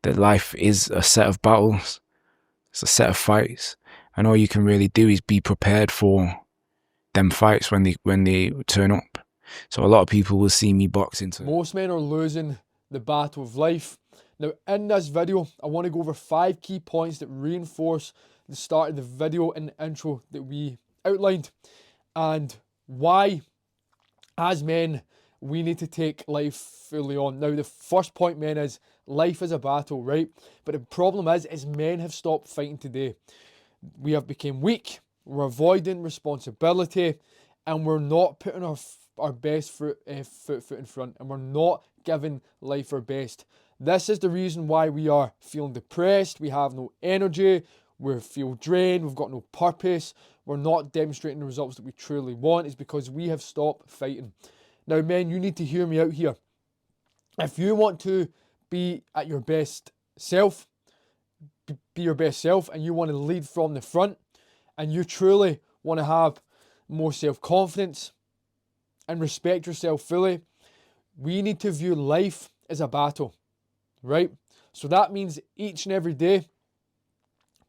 that life is a set of battles, it's a set of fights, and all you can really do is be prepared for them fights when they turn up. So a lot of people will see me box into it. Most men are losing the battle of life. Now in this video, I want to go over 5 key points that reinforce the start of the video and the intro that we outlined, and why, as men, we need to take life fully on. Now, the first point, men, is life is a battle, right? But the problem is men have stopped fighting today. We have become weak, we're avoiding responsibility, and we're not putting our best foot in front, and we're not giving life our best. This is the reason why we are feeling depressed, we have no energy, we feel drained, we've got no purpose, we're not demonstrating the results that we truly want. Is because we have stopped fighting. Now, men, you need to hear me out here. If you want to be at your best self, be your best self, and you want to lead from the front, and you truly want to have more self-confidence and respect yourself fully, we need to view life as a battle, right? So that means each and every day,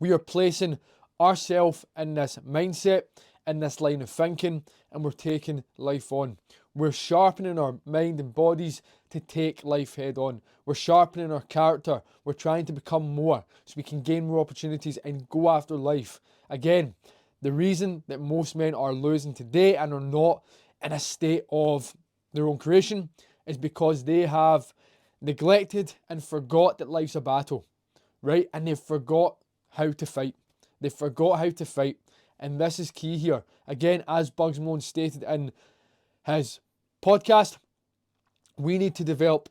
we are placing ourselves in this mindset, in this line of thinking, and we're taking life on. We're sharpening our mind and bodies to take life head on. We're sharpening our character. We're trying to become more so we can gain more opportunities and go after life. Again, the reason that most men are losing today and are not in a state of their own creation is because they have neglected and forgot that life's a battle, right? And they've forgot how to fight. They forgot how to fight. And this is key here. Again, as Bugzy Malone stated in his podcast, we need to develop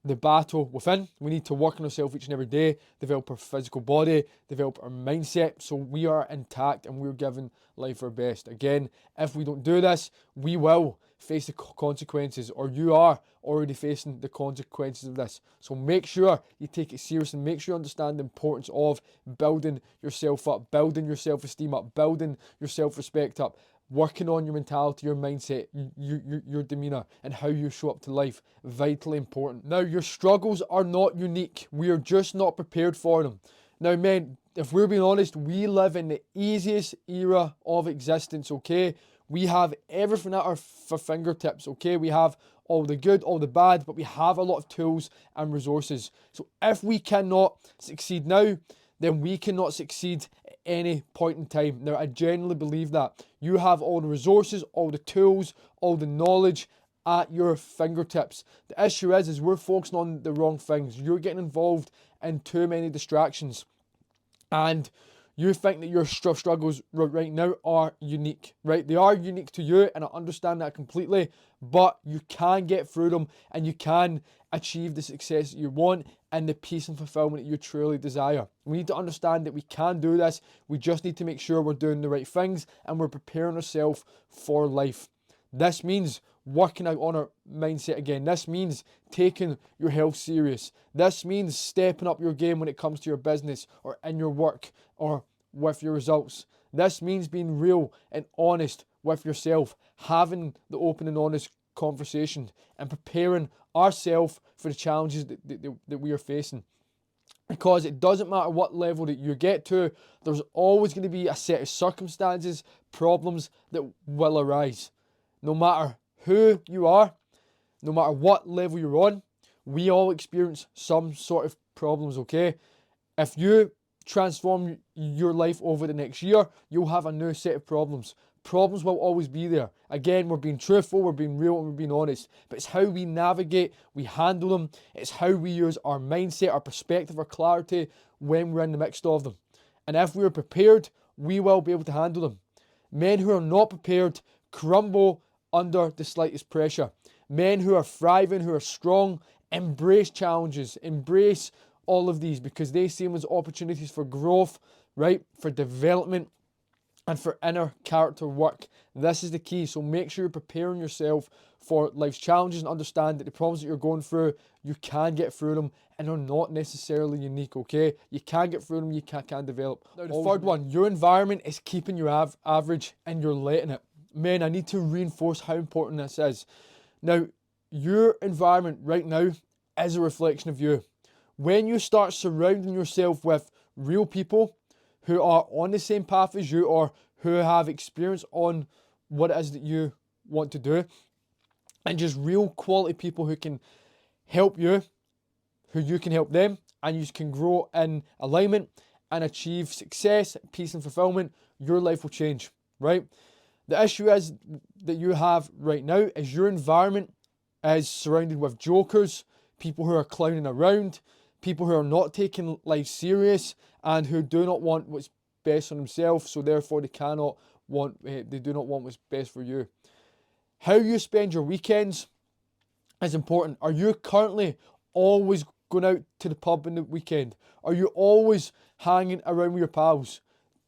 the battle within. We need to work on ourselves each and every day, develop our physical body, develop our mindset, so we are intact and we're giving life our best. Again, if we don't do this, we will face the consequences, or you are already facing the consequences of this. So make sure you take it serious and make sure you understand the importance of building yourself up, building your self-esteem up, building your self-respect up, working on your mentality, your mindset, your demeanour, and how you show up to life. Vitally important. Now, your struggles are not unique. We are just not prepared for them. Now, men, if we're being honest, we live in the easiest era of existence, okay? We have everything at our fingertips, okay? We have all the good, all the bad, but we have a lot of tools and resources. So if we cannot succeed now, then we cannot succeed at any point in time. Now, I genuinely believe that. You have all the resources, all the tools, all the knowledge at your fingertips. The issue is we're focusing on the wrong things. You're getting involved in too many distractions. And you think that your struggles right now are unique, right? They are unique to you, and I understand that completely, but you can get through them and you can achieve the success that you want and the peace and fulfillment that you truly desire. We need to understand that we can do this. We just need to make sure we're doing the right things and we're preparing ourselves for life. This means working out on our mindset again. This means taking your health serious. This means stepping up your game when it comes to your business or in your work or with your results. This means being real and honest with yourself, having the open and honest conversation and preparing ourselves for the challenges that we are facing. Because it doesn't matter what level that you get to, there's always going to be a set of circumstances, problems that will arise. No matter who you are, no matter what level you're on, we all experience some sort of problems, okay? If you transform your life over the next year, you'll have a new set of problems. Problems will always be there. Again, we're being truthful, we're being real, and we're being honest. But it's how we navigate, we handle them. It's how we use our mindset, our perspective, our clarity when we're in the midst of them. And if we're prepared, we will be able to handle them. Men who are not prepared crumble under the slightest pressure. Men who are thriving, who are strong, embrace challenges, embrace all of these because they see them as opportunities for growth, right? For development and for inner character work. This is the key. So make sure you're preparing yourself for life's challenges and understand that the problems that you're going through, you can get through them and they're not necessarily unique, okay? You can get through them, you can develop. Now, the third one, your environment is keeping you average and you're letting it. Men, I need to reinforce how important this is. Now, your environment right now is a reflection of you. When you start surrounding yourself with real people who are on the same path as you, or who have experience on what it is that you want to do, and just real quality people who can help you, who you can help them, and you can grow in alignment and achieve success, peace and fulfillment, your life will change, right? The issue is that you have right now is your environment is surrounded with jokers, people who are clowning around, people who are not taking life serious, and who do not want what's best for themselves, so therefore they do not want what's best for you. How you spend your weekends is important. Are you currently always going out to the pub in the weekend? Are you always hanging around with your pals,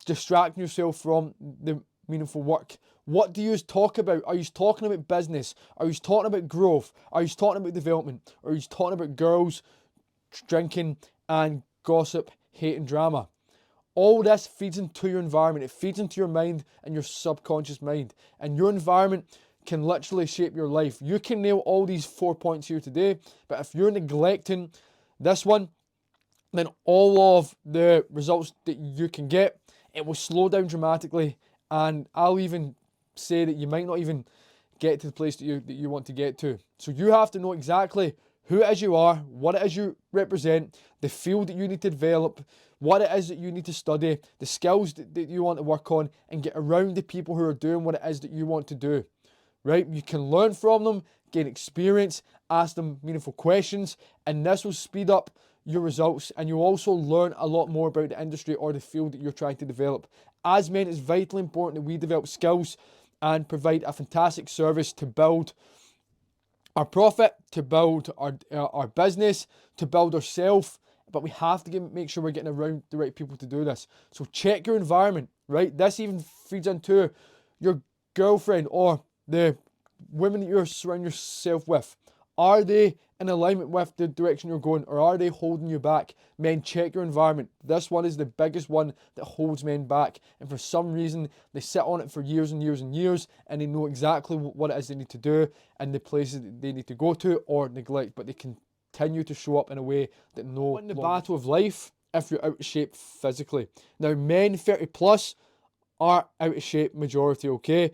distracting yourself from the meaningful work? What do you talk about? Are you talking about business? Are you talking about growth? Are you talking about development? Are you talking about girls, drinking and gossip, hate and drama? All this feeds into your environment. It feeds into your mind and your subconscious mind. And your environment can literally shape your life. You can nail all these 4 points here today, but if you're neglecting this one, then all of the results that you can get, it will slow down dramatically. And I'll even say that you might not even get to the place that you want to get to. So you have to know exactly who it is you are, what it is you represent, the field that you need to develop, what it is that you need to study, the skills that you want to work on, and get around the people who are doing what it is that you want to do, right? You can learn from them, gain experience, ask them meaningful questions, and this will speed up your results, and you'll also learn a lot more about the industry or the field that you're trying to develop. As men, it's vitally important that we develop skills and provide a fantastic service to build our profit, to build our business, to build ourselves, but we have to make sure we're getting around the right people to do this. So check your environment, right? This even feeds into your girlfriend or the women that you're surrounding yourself with. Are they in alignment with the direction you're going, or are they holding you back? Men, check your environment. This one is the biggest one that holds men back, and for some reason they sit on it for years and years and years, and they know exactly what it is they need to do and the places that they need to go to or neglect, but they continue to show up in a way that no in the battle of life if you're out of shape physically. Now, men 30 plus are out of shape majority, okay?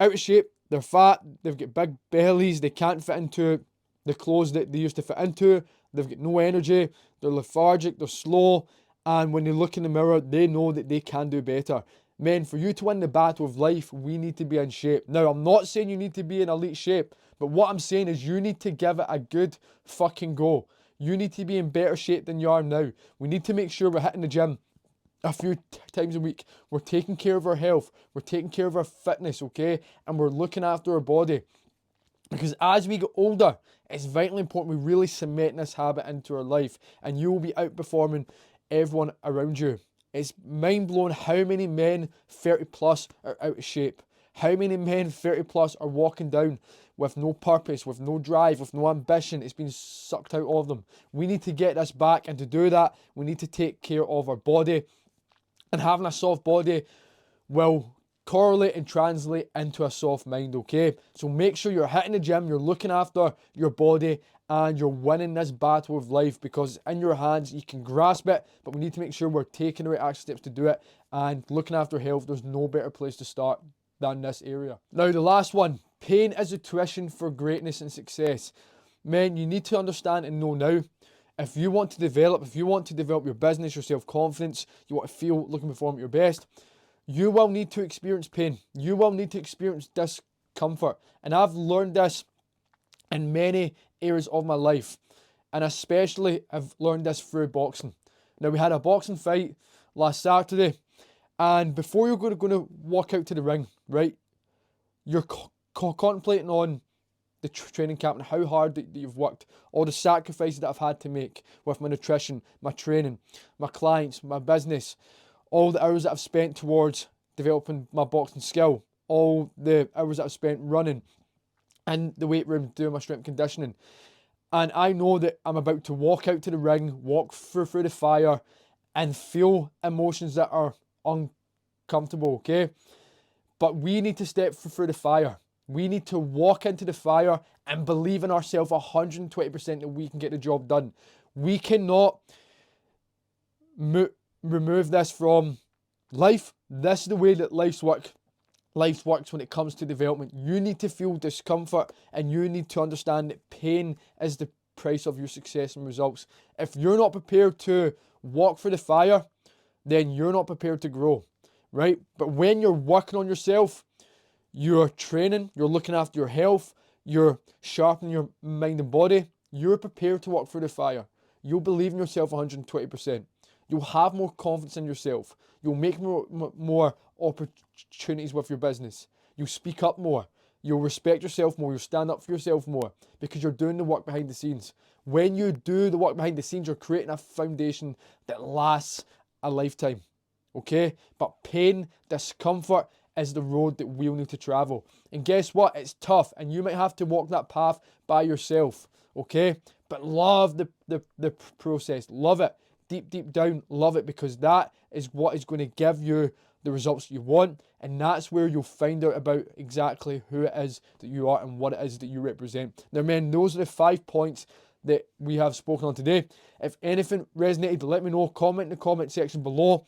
Out of shape, they're fat, they've got big bellies, they can't fit into the clothes that they used to fit into, they've got no energy, they're lethargic, they're slow, and when they look in the mirror, they know that they can do better. Men, for you to win the battle of life, we need to be in shape. Now, I'm not saying you need to be in elite shape, but what I'm saying is you need to give it a good fucking go. You need to be in better shape than you are now. We need to make sure we're hitting the gym a few times a week. We're taking care of our health. We're taking care of our fitness, okay? And we're looking after our body. Because as we get older, it's vitally important we really cement this habit into our life, and you will be outperforming everyone around you. It's mind-blowing how many men 30 plus are out of shape. How many men 30 plus are walking down with no purpose, with no drive, with no ambition. It's been sucked out of them. We need to get this back, and to do that, we need to take care of our body. And having a soft body will correlate and translate into a soft mind, okay? So make sure you're hitting the gym, you're looking after your body, and you're winning this battle of life, because it's in your hands, you can grasp it, but we need to make sure we're taking the right action steps to do it, and looking after health. There's no better place to start than this area. Now, the last one, pain is the tuition for greatness and success. Men, you need to understand and know now, if you want to develop your business, your self-confidence, you want to feel, look and perform at your best, you will need to experience pain. You will need to experience discomfort. And I've learned this in many areas of my life. And especially I've learned this through boxing. Now, we had a boxing fight last Saturday. And before you're going to walk out to the ring, right, you're contemplating on the training camp and how hard that you've worked, all the sacrifices that I've had to make with my nutrition, my training, my clients, my business, all the hours that I've spent towards developing my boxing skill, all the hours that I've spent running in the weight room doing my strength conditioning. And I know that I'm about to walk out to the ring, walk through the fire, and feel emotions that are uncomfortable, okay? But we need to step through the fire. We need to walk into the fire and believe in ourselves 120% that we can get the job done. We cannot remove this from life. This is the way that life works when it comes to development. You need to feel discomfort, and you need to understand that pain is the price of your success and results. If you're not prepared to walk through the fire, then you're not prepared to grow, right? But when you're working on yourself, you're training, you're looking after your health, you're sharpening your mind and body, you're prepared to walk through the fire. You'll believe in yourself 120%. You'll have more confidence in yourself. You'll make more opportunities with your business. You'll speak up more. You'll respect yourself more. You'll stand up for yourself more because you're doing the work behind the scenes. When you do the work behind the scenes, you're creating a foundation that lasts a lifetime. Okay? But pain, discomfort is the road that we'll need to travel. And guess what? It's tough, and you might have to walk that path by yourself. Okay? But love the process. Love it. Deep down, love it, because that is what is going to give you the results you want, and that's where you'll find out about exactly who it is that you are and what it is that you represent. Now, men, those are the 5 points that we have spoken on today. If anything resonated, let me know. Comment in the comment section below.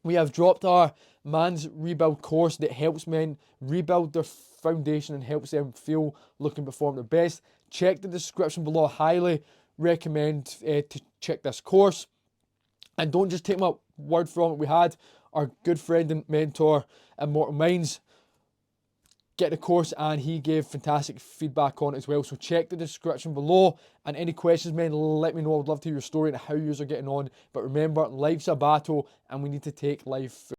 We have dropped our Man's Rebuild course that helps men rebuild their foundation and helps them feel, look, and perform their best. Check the description below. I highly recommend to check this course. And don't just take my word from it. We had our good friend and mentor, Immortal Minds, get the course, and he gave fantastic feedback on it as well. So check the description below. And any questions, men, let me know. I would love to hear your story and how you are getting on. But remember, life's a battle, and we need to take life